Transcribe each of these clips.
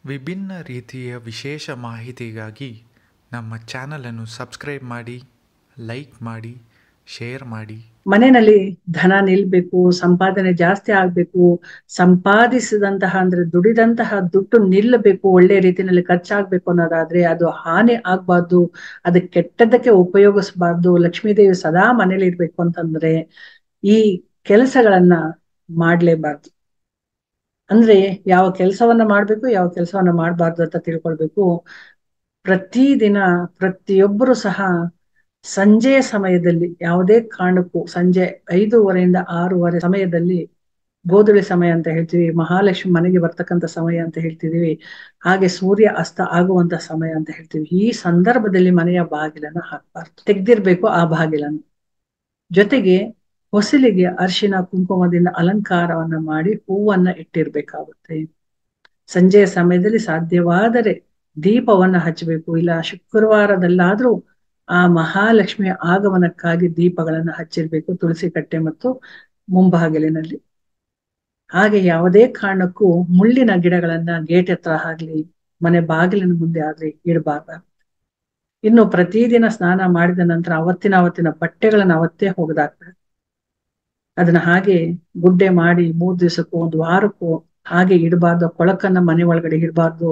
ವಿಭಿನ್ನ ರೀತಿಯ ವಿಶೇಷ ಮಾಹಿತಿಗಾಗಿ ನಮ್ಮ ಚಾನಲನ್ನು ಸಬ್ಸ್ಕ್ರೈಬ್ ಮಾಡಿ, ಲೈಕ್ ಮಾಡಿ, ಶೇರ್ ಮಾಡಿ. ಮನೆಯಲ್ಲಿ ಧನ ನಿಲ್ಬೇಕು, ಸಂಪಾದನೆ ಜಾಸ್ತಿ ಆಗ್ಬೇಕು, ಸಂಪಾದಿಸಿದಂತಹ ಅಂದ್ರೆ ದುಡಿದಂತಹ ದುಡ್ಡು ನಿಲ್ಲಬೇಕು, ಒಳ್ಳೆ ರೀತಿಯಲ್ಲಿ ಖರ್ಚಾಗ್ಬೇಕು ಅನ್ನೋದಾದ್ರೆ ಅದು ಹಾನಿ ಆಗ್ಬಾರ್ದು, ಅದಕ್ಕೆ ಕೆಟ್ಟದಕ್ಕೆ ಉಪಯೋಗಿಸಬಾರ್ದು, ಲಕ್ಷ್ಮೀದೇವಿ ಸದಾ ಮನೇಲಿ ಇರ್ಬೇಕು ಅಂತಂದ್ರೆ ಈ ಕೆಲಸಗಳನ್ನ ಮಾಡ್ಲೇಬಾರ್ದು. ಅಂದ್ರೆ ಯಾವ ಕೆಲಸವನ್ನ ಮಾಡ್ಬೇಕು, ಯಾವ ಕೆಲಸವನ್ನ ಮಾಡ್ಬಾರ್ದು ಅಂತ ತಿಳ್ಕೊಳ್ಬೇಕು. ಪ್ರತಿದಿನ ಪ್ರತಿಯೊಬ್ಬರು ಸಹ ಸಂಜೆಯ ಸಮಯದಲ್ಲಿ ಯಾವುದೇ ಕಾರಣಕ್ಕೂ ಸಂಜೆ 5:30 6:30 ಸಮಯದಲ್ಲಿ ಗೋಧುಳಿ ಸಮಯ ಅಂತ ಹೇಳ್ತೀವಿ, ಮಹಾಲಕ್ಷ್ಮಿ ಮನೆಗೆ ಬರ್ತಕ್ಕಂಥ ಸಮಯ ಅಂತ ಹೇಳ್ತಿದೀವಿ, ಹಾಗೆ ಸೂರ್ಯ ಅಸ್ತ ಆಗುವಂತ ಸಮಯ ಅಂತ ಹೇಳ್ತೀವಿ. ಈ ಸಂದರ್ಭದಲ್ಲಿ ಮನೆಯ ಬಾಗಿಲನ್ನ ಹಾಕ್ಬಾರ್ದು, ತೆಗ್ದಿರ್ಬೇಕು ಆ ಬಾಗಿಲನ್ನು. ಜೊತೆಗೆ ಹೊಸಲಿಗೆ ಅರಿಶಿನ ಕುಂಕುಮದಿಂದ ಅಲಂಕಾರವನ್ನ ಮಾಡಿ ಹೂವನ್ನ ಇಟ್ಟಿರ್ಬೇಕಾಗುತ್ತೆ. ಸಂಜೆಯ ಸಮಯದಲ್ಲಿ ಸಾಧ್ಯವಾದರೆ ದೀಪವನ್ನ ಹಚ್ಚಬೇಕು, ಇಲ್ಲ ಶುಕ್ರವಾರದಲ್ಲಾದ್ರೂ ಆ ಮಹಾಲಕ್ಷ್ಮಿಯ ಆಗಮನಕ್ಕಾಗಿ ದೀಪಗಳನ್ನ ಹಚ್ಚಿರ್ಬೇಕು ತುಳಸಿ ಕಟ್ಟೆ ಮತ್ತು ಮುಂಬಾಗಿಲಿನಲ್ಲಿ. ಹಾಗೆ ಯಾವುದೇ ಕಾರಣಕ್ಕೂ ಮುಳ್ಳಿನ ಗಿಡಗಳನ್ನ ಗೇಟ್ ಹತ್ರ ಆಗ್ಲಿ ಮನೆ ಬಾಗಿಲಿನ ಮುಂದೆ ಆಗ್ಲಿ ಇಡಬಾರ್ದು. ಇನ್ನು ಪ್ರತಿದಿನ ಸ್ನಾನ ಮಾಡಿದ ನಂತರ ಅವತ್ತಿನ ಬಟ್ಟೆಗಳನ್ನ ಅವತ್ತೇ ಒಗೆದಾಕ್ಬೇಕು. ಅದನ್ನ ಹಾಗೆ ಗುಡ್ಡೆ ಮಾಡಿ 3 ದಿವಸಕ್ಕೂ 1 ವಾರಕ್ಕೂ ಹಾಗೆ ಇಡಬಾರ್ದು. ಕೊಳಕನ್ನ ಮನೆ ಒಳಗಡೆ ಇಡಬಾರ್ದು.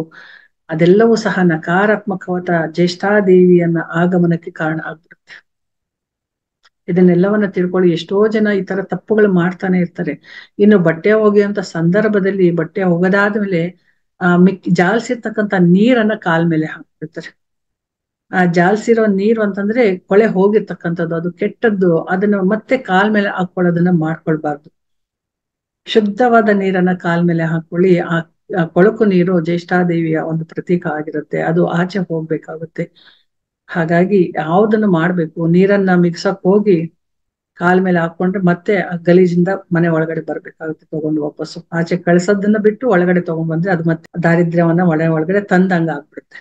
ಅದೆಲ್ಲವೂ ಸಹ ನಕಾರಾತ್ಮಕವಾದ ಜ್ಯೇಷ್ಠಾದೇವಿಯನ್ನ ಆಗಮನಕ್ಕೆ ಕಾರಣ ಆಗ್ಬಿಡುತ್ತೆ. ಇದನ್ನೆಲ್ಲವನ್ನ ತಿಳ್ಕೊಳ್ಳಿ. ಎಷ್ಟೋ ಜನ ಈ ತರ ತಪ್ಪುಗಳು ಮಾಡ್ತಾನೆ ಇರ್ತಾರೆ. ಇನ್ನು ಬಟ್ಟೆ ಒಗೆಯುವಂತ ಸಂದರ್ಭದಲ್ಲಿ ಬಟ್ಟೆ ಒಗೆದಾದ್ಮೇಲೆ ಜಾಲ್ಸಿರ್ತಕ್ಕಂಥ ನೀರನ್ನ ಕಾಲ್ ಮೇಲೆ ಹಾಕ್ಬಿಡ್ತಾರೆ. ಆ ಜಾಲ್ಸಿರೋ ನೀರು ಅಂತಂದ್ರೆ ಕೊಳೆ ಹೋಗಿರ್ತಕ್ಕಂಥದ್ದು, ಅದು ಕೆಟ್ಟದ್ದು. ಅದನ್ನ ಮತ್ತೆ ಕಾಲ್ ಮೇಲೆ ಹಾಕೊಳ್ಳೋದನ್ನ ಮಾಡ್ಕೊಳ್ಬಾರ್ದು. ಶುದ್ಧವಾದ ನೀರನ್ನ ಕಾಲ್ ಮೇಲೆ ಹಾಕೊಳ್ಳಿ. ಆ ಕೊಳಕು ನೀರು ಜ್ಯೇಷ್ಠಾದೇವಿಯ ಒಂದು ಪ್ರತೀಕ ಆಗಿರುತ್ತೆ, ಅದು ಆಚೆ ಹೋಗ್ಬೇಕಾಗುತ್ತೆ. ಹಾಗಾಗಿ ಯಾವುದನ್ನು ಮಾಡ್ಬೇಕು, ನೀರನ್ನ ಮಿಕ್ಸಕ್ ಹೋಗಿ ಕಾಲ್ ಮೇಲೆ ಹಾಕೊಂಡ್ರೆ ಮತ್ತೆ ಆ ಗಲೀಜಿಂದ ಮನೆ ಒಳಗಡೆ ಬರ್ಬೇಕಾಗುತ್ತೆ. ತಗೊಂಡು ವಾಪಸ್ಸು ಆಚೆ ಕಳ್ಸೋದನ್ನ ಬಿಟ್ಟು ಒಳಗಡೆ ತಗೊಂಡ್ ಬಂದ್ರೆ ಅದು ಮತ್ತೆ ದಾರಿದ್ರ್ಯವನ್ನ ಒಳಗಡೆ ತಂದಂಗ ಆಗ್ಬಿಡುತ್ತೆ.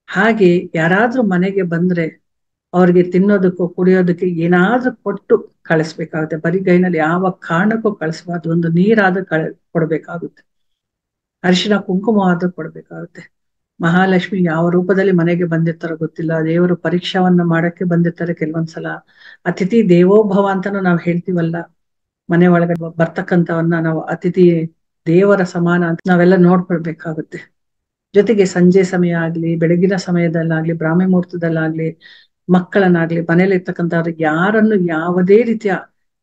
ಹಾಗೆ ಯಾರಾದ್ರೂ ಮನೆಗೆ ಬಂದ್ರೆ ಅವ್ರಿಗೆ ತಿನ್ನೋದಕ್ಕೂ ಕುಡಿಯೋದಕ್ಕೆ ಏನಾದ್ರೂ ಕೊಟ್ಟು ಕಳಿಸ್ಬೇಕಾಗುತ್ತೆ. ಬರೀ ಗೈನಲ್ಲಿ ಯಾವ ಕಾರಣಕ್ಕೂ ಕಳಿಸ್ಬಾರ್ದು. ಒಂದು ನೀರಾದ್ರೂ ಕೊಡ್ಬೇಕಾಗುತ್ತೆ, ಅರಿಶಿನ ಕುಂಕುಮ ಆದ್ರೂ ಕೊಡ್ಬೇಕಾಗುತ್ತೆ. ಮಹಾಲಕ್ಷ್ಮಿ ಯಾವ ರೂಪದಲ್ಲಿ ಮನೆಗೆ ಬಂದಿರ್ತಾರೋ ಗೊತ್ತಿಲ್ಲ, ದೇವರು ಪರೀಕ್ಷಾವನ್ನ ಮಾಡಕ್ಕೆ ಬಂದಿರ್ತಾರೆ. ಕೆಲವೊಂದ್ಸಲ ಅತಿಥಿ ದೇವೋಭವ ಅಂತಾನು ನಾವು ಹೇಳ್ತೀವಲ್ಲ, ಮನೆ ಒಳಗಡೆ ಬರ್ತಕ್ಕಂಥವನ್ನ ನಾವು ಅತಿಥಿ ದೇವರ ಸಮಾನ ಅಂತ ನಾವೆಲ್ಲ ನೋಡ್ಕೊಳ್ಬೇಕಾಗುತ್ತೆ. ಜೊತೆಗೆ ಸಂಜೆ ಸಮಯ ಆಗ್ಲಿ ಬೆಳಗಿನ ಸಮಯದಲ್ಲಾಗ್ಲಿ ಬ್ರಾಹ್ಮಿ ಮುಹೂರ್ತದಲ್ಲಾಗ್ಲಿ ಮಕ್ಕಳನ್ನಾಗ್ಲಿ ಮನೇಲಿ ಇರ್ತಕ್ಕಂಥವ್ರಿಗೆ ಯಾರನ್ನು ಯಾವುದೇ ರೀತಿಯ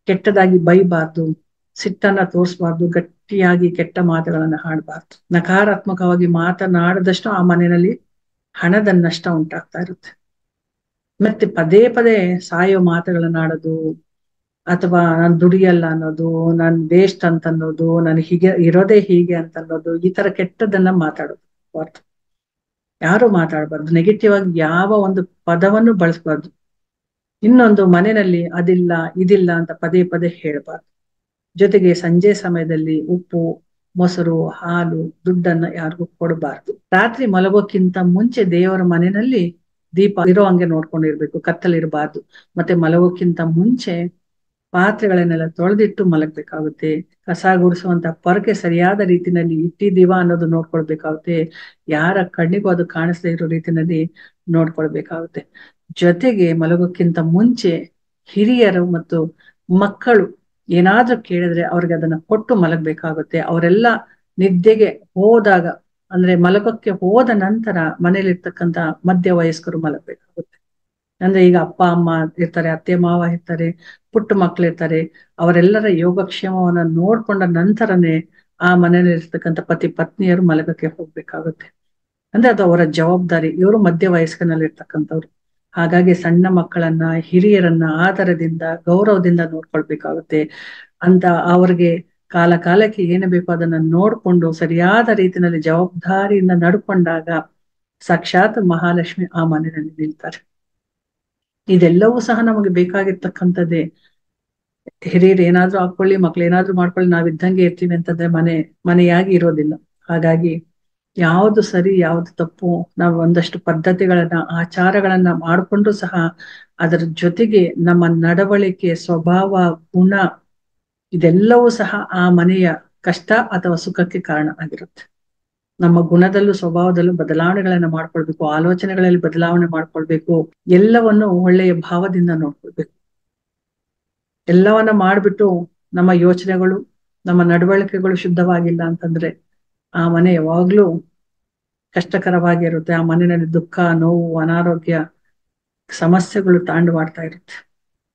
ಕೆಟ್ಟದಾಗಿ ಬೈಬಾರ್ದು, ಸಿಟ್ಟನ್ನ ತೋರಿಸ್ಬಾರ್ದು, ಗಟ್ಟಿಯಾಗಿ ಕೆಟ್ಟ ಮಾತುಗಳನ್ನ ಹಾಡಬಾರ್ದು. ನಕಾರಾತ್ಮಕವಾಗಿ ಮಾತನಾಡದಷ್ಟು ಆ ಮನೆಯಲ್ಲಿ ಹಣದ ನಷ್ಟ ಉಂಟಾಗ್ತಾ ಇರುತ್ತೆ. ಮತ್ತೆ ಪದೇ ಪದೇ ಸಾಯೋ ಮಾತುಗಳನ್ನ ಆಡೋದು, ಅಥವಾ ನಾನ್ ದುಡಿಯಲ್ಲ ಅನ್ನೋದು, ನಾನ್ ವೇಸ್ಟ್ ಅಂತ ಅನ್ನೋದು, ನಾನು ಹೀಗೆ ಇರೋದೇ ಹೀಗೆ ಅಂತ ಅನ್ನೋದು, ಈ ತರ ಕೆಟ್ಟದನ್ನ ಮಾತಾಡೋದು ಯಾರು ಮಾತಾಡಬಾರ್ದು. ನೆಗೆಟಿವ್ ಆಗಿ ಯಾವ ಒಂದು ಪದವನ್ನು ಬಳಸಬಾರ್ದು. ಇನ್ನೊಂದು, ಮನೆಯಲ್ಲಿ ಅದಿಲ್ಲ ಇದಿಲ್ಲ ಅಂತ ಪದೇ ಪದೇ ಹೇಳ್ಬಾರ್ದು. ಜೊತೆಗೆ ಸಂಜೆ ಸಮಯದಲ್ಲಿ ಉಪ್ಪು, ಮೊಸರು, ಹಾಲು, ದುಡ್ಡನ್ನ ಯಾರಿಗೂ ಕೊಡಬಾರ್ದು. ರಾತ್ರಿ ಮಲಗೋಕ್ಕಿಂತ ಮುಂಚೆ ದೇವರ ಮನೆಯಲ್ಲಿ ದೀಪ ಇರೋ ಹಂಗೆ ನೋಡ್ಕೊಂಡಿರ್ಬೇಕು, ಕತ್ತಲಿರಬಾರ್ದು. ಮತ್ತೆ ಮಲಗೋಕ್ಕಿಂತ ಮುಂಚೆ ಪಾತ್ರೆಗಳನ್ನೆಲ್ಲ ತೊಳೆದಿಟ್ಟು ಮಲಗ್ಬೇಕಾಗುತ್ತೆ. ಕಸ ಗುಡಿಸುವಂತ ಪೊರಕೆ ಸರಿಯಾದ ರೀತಿನಲ್ಲಿ ಇಟ್ಟಿದೀವ ಅನ್ನೋದು ನೋಡ್ಕೊಳ್ಬೇಕಾಗುತ್ತೆ. ಯಾರ ಕಣ್ಣಿಗೂ ಅದು ಕಾಣಿಸದೇ ಇರೋ ರೀತಿನಲ್ಲಿ ನೋಡ್ಕೊಳ್ಬೇಕಾಗುತ್ತೆ. ಜೊತೆಗೆ ಮಲಗೋಕ್ಕಿಂತ ಮುಂಚೆ ಹಿರಿಯರು ಮತ್ತು ಮಕ್ಕಳು ಏನಾದ್ರೂ ಕೇಳಿದ್ರೆ ಅವ್ರಿಗೆ ಅದನ್ನ ಕೊಟ್ಟು ಮಲಗ್ಬೇಕಾಗುತ್ತೆ. ಅವರೆಲ್ಲ ನಿದ್ದೆಗೆ ಹೋದಾಗ ಅಂದ್ರೆ ಮಲಗಕ್ಕೆ ಹೋದ ನಂತರ ಮನೇಲಿರ್ತಕ್ಕಂಥ ಮಧ್ಯ ವಯಸ್ಕರು ಮಲಗ್ಬೇಕಾಗುತ್ತೆ. ಅಂದ್ರೆ ಈಗ ಅಪ್ಪ ಅಮ್ಮ ಇರ್ತಾರೆ, ಅತ್ತೆ ಮಾವ ಇರ್ತಾರೆ, ಪುಟ್ಟ ಮಕ್ಳು ಇರ್ತಾರೆ, ಅವರೆಲ್ಲರ ಯೋಗಕ್ಷೇಮವನ್ನ ನೋಡ್ಕೊಂಡ ನಂತರನೇ ಆ ಮನೇಲಿ ಇರ್ತಕ್ಕಂಥ ಪತಿ ಪತ್ನಿಯರು ಮಲಗಕ್ಕೆ ಹೋಗ್ಬೇಕಾಗುತ್ತೆ. ಅಂದ್ರೆ ಅದು ಅವರ ಜವಾಬ್ದಾರಿ. ಇವರು ಮಧ್ಯ ವಯಸ್ಕನಲ್ಲಿ ಇರ್ತಕ್ಕಂಥವ್ರು. ಹಾಗಾಗಿ ಸಣ್ಣ ಮಕ್ಕಳನ್ನ ಹಿರಿಯರನ್ನ ಆದರದಿಂದ ಗೌರವದಿಂದ ನೋಡ್ಕೊಳ್ಬೇಕಾಗುತ್ತೆ ಅಂತ. ಅವ್ರಿಗೆ ಕಾಲ ಕಾಲಕ್ಕೆ ಏನು ಬೇಕೋ ಅದನ್ನ ನೋಡ್ಕೊಂಡು ಸರಿಯಾದ ರೀತಿಯಲ್ಲಿ ಜವಾಬ್ದಾರಿಯಿಂದ ನಡ್ಕೊಂಡಾಗ ಸಾಕ್ಷಾತ್ ಮಹಾಲಕ್ಷ್ಮಿ ಆ ಮನೆಯಲ್ಲಿ ನಿಲ್ತಾರೆ. ಇದೆಲ್ಲವೂ ಸಹ ನಮಗೆ ಬೇಕಾಗಿರ್ತಕ್ಕಂಥದ್ದೇ. ಹಿರಿಯರು ಏನಾದ್ರೂ ಹಾಕೊಳ್ಳಿ, ಮಕ್ಳು ಏನಾದ್ರೂ ಮಾಡ್ಕೊಳ್ಳಿ, ನಾವಿದ್ದಂಗೆ ಇರ್ತೀವಿ ಅಂತಂದ್ರೆ ಮನೆಯಾಗಿ ಇರೋದಿಲ್ಲ. ಹಾಗಾಗಿ ಯಾವ್ದು ಸರಿ ಯಾವ್ದು ತಪ್ಪು, ನಾವು ಒಂದಷ್ಟು ಪದ್ಧತಿಗಳನ್ನ ಆಚಾರಗಳನ್ನ ಮಾಡ್ಕೊಂಡು ಸಹ ಅದರ ಜೊತೆಗೆ ನಮ್ಮ ನಡವಳಿಕೆ, ಸ್ವಭಾವ, ಗುಣ ಇದೆಲ್ಲವೂ ಸಹ ಆ ಮನೆಯ ಕಷ್ಟ ಅಥವಾ ಸುಖಕ್ಕೆ ಕಾರಣ ಆಗಿರುತ್ತೆ. ನಮ್ಮ ಗುಣದಲ್ಲೂ ಸ್ವಭಾವದಲ್ಲೂ ಬದಲಾವಣೆಗಳನ್ನ ಮಾಡ್ಕೊಳ್ಬೇಕು, ಆಲೋಚನೆಗಳಲ್ಲಿ ಬದಲಾವಣೆ ಮಾಡ್ಕೊಳ್ಬೇಕು, ಎಲ್ಲವನ್ನು ಒಳ್ಳೆಯ ಭಾವದಿಂದ ನೋಡ್ಕೊಳ್ಬೇಕು. ಎಲ್ಲವನ್ನ ಮಾಡ್ಬಿಟ್ಟು ನಮ್ಮ ಯೋಚನೆಗಳು, ನಮ್ಮ ನಡವಳಿಕೆಗಳು ಶುದ್ಧವಾಗಿಲ್ಲ ಅಂತಂದ್ರೆ ಆ ಮನೆ ಯಾವಾಗ್ಲೂ ಕಷ್ಟಕರವಾಗಿರುತ್ತೆ. ಆ ಮನೆಯಲ್ಲಿ ದುಃಖ, ನೋವು, ಅನಾರೋಗ್ಯ, ಸಮಸ್ಯೆಗಳು ತಾಂಡವಾಡ್ತಾ ಇರುತ್ತೆ.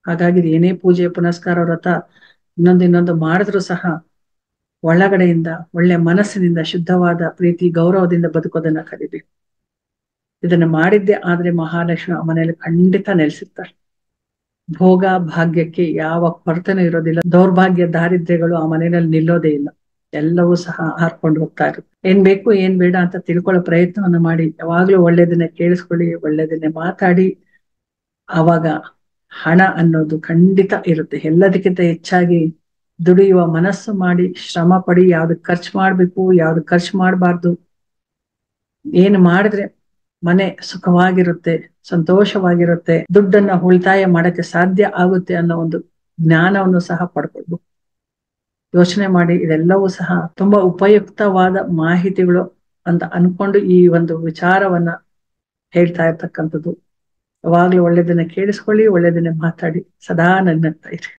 ಹಾಗಾಗಿ ಏನೇ ಪೂಜೆ, ಪುನಸ್ಕಾರ, ವ್ರತ ಇನ್ನೊಂದು ಮಾಡಿದ್ರು ಸಹ ಒಳಗಡೆಯಿಂದ ಒಳ್ಳೆ ಮನಸ್ಸಿನಿಂದ ಶುದ್ಧವಾದ ಪ್ರೀತಿ ಗೌರವದಿಂದ ಬದುಕೋದನ್ನ ಕಲಿಬೇಕು. ಇದನ್ನ ಮಾಡಿದ್ದೆ ಆದ್ರೆ ಮಹಾಲಕ್ಷ್ಮಿ ಆ ಮನೆಯಲ್ಲಿ ಖಂಡಿತ ನೆಲೆಸಿರ್ತಾರೆ. ಭೋಗ ಭಾಗ್ಯಕ್ಕೆ ಯಾವ ಕೊರತೆನೂ ಇರೋದಿಲ್ಲ. ದೌರ್ಭಾಗ್ಯ ದಾರಿದ್ರ್ಯಗಳು ಆ ಮನೆಯಲ್ಲಿ ನಿಲ್ಲೋದೇ ಇಲ್ಲ. ಎಲ್ಲವೂ ಸಹ ಹಾರ್ಕೊಂಡು ಹೋಗ್ತಾ ಇರುತ್ತೆ. ಏನ್ ಬೇಕು ಏನ್ ಬೇಡ ಅಂತ ತಿಳ್ಕೊಳ್ಳೋ ಪ್ರಯತ್ನವನ್ನ ಮಾಡಿ, ಯಾವಾಗ್ಲೂ ಒಳ್ಳೇದನ್ನೇ ಕೇಳಿಸ್ಕೊಳ್ಳಿ, ಒಳ್ಳೇದನ್ನೇ ಮಾತಾಡಿ. ಆವಾಗ ಹಣ ಅನ್ನೋದು ಖಂಡಿತ ಇರುತ್ತೆ. ಎಲ್ಲದಕ್ಕಿಂತ ಹೆಚ್ಚಾಗಿ ದುಡಿಯುವ ಮನಸ್ಸು ಮಾಡಿ, ಶ್ರಮ ಪಡಿ. ಯಾವ್ದಕ್ ಖರ್ಚು ಮಾಡ್ಬೇಕು, ಯಾವ್ದಕ್ ಖರ್ಚು ಮಾಡಬಾರ್ದು, ಏನು ಮಾಡಿದ್ರೆ ಮನೆ ಸುಖವಾಗಿರುತ್ತೆ, ಸಂತೋಷವಾಗಿರುತ್ತೆ, ದುಡ್ಡನ್ನ ಉಳಿತಾಯ ಮಾಡಕ್ಕೆ ಸಾಧ್ಯ ಆಗುತ್ತೆ ಅನ್ನೋ ಒಂದು ಜ್ಞಾನವನ್ನು ಸಹ ಪಡ್ಕೊಳ್ಬೇಕು. ಯೋಚನೆ ಮಾಡಿ. ಇದೆಲ್ಲವೂ ಸಹ ತುಂಬಾ ಉಪಯುಕ್ತವಾದ ಮಾಹಿತಿಗಳು ಅಂತ ಅನ್ಕೊಂಡು ಈ ಒಂದು ವಿಚಾರವನ್ನ ಹೇಳ್ತಾ ಇರ್ತಕ್ಕಂಥದ್ದು. ಯಾವಾಗ್ಲೂ ಒಳ್ಳೇದನ್ನ ಕೇಳಿಸ್ಕೊಳ್ಳಿ, ಒಳ್ಳೇದನ್ನೇ ಮಾತಾಡಿ, ಸದಾ ನಗ್ನಗ್ತಾ ಇರಿ.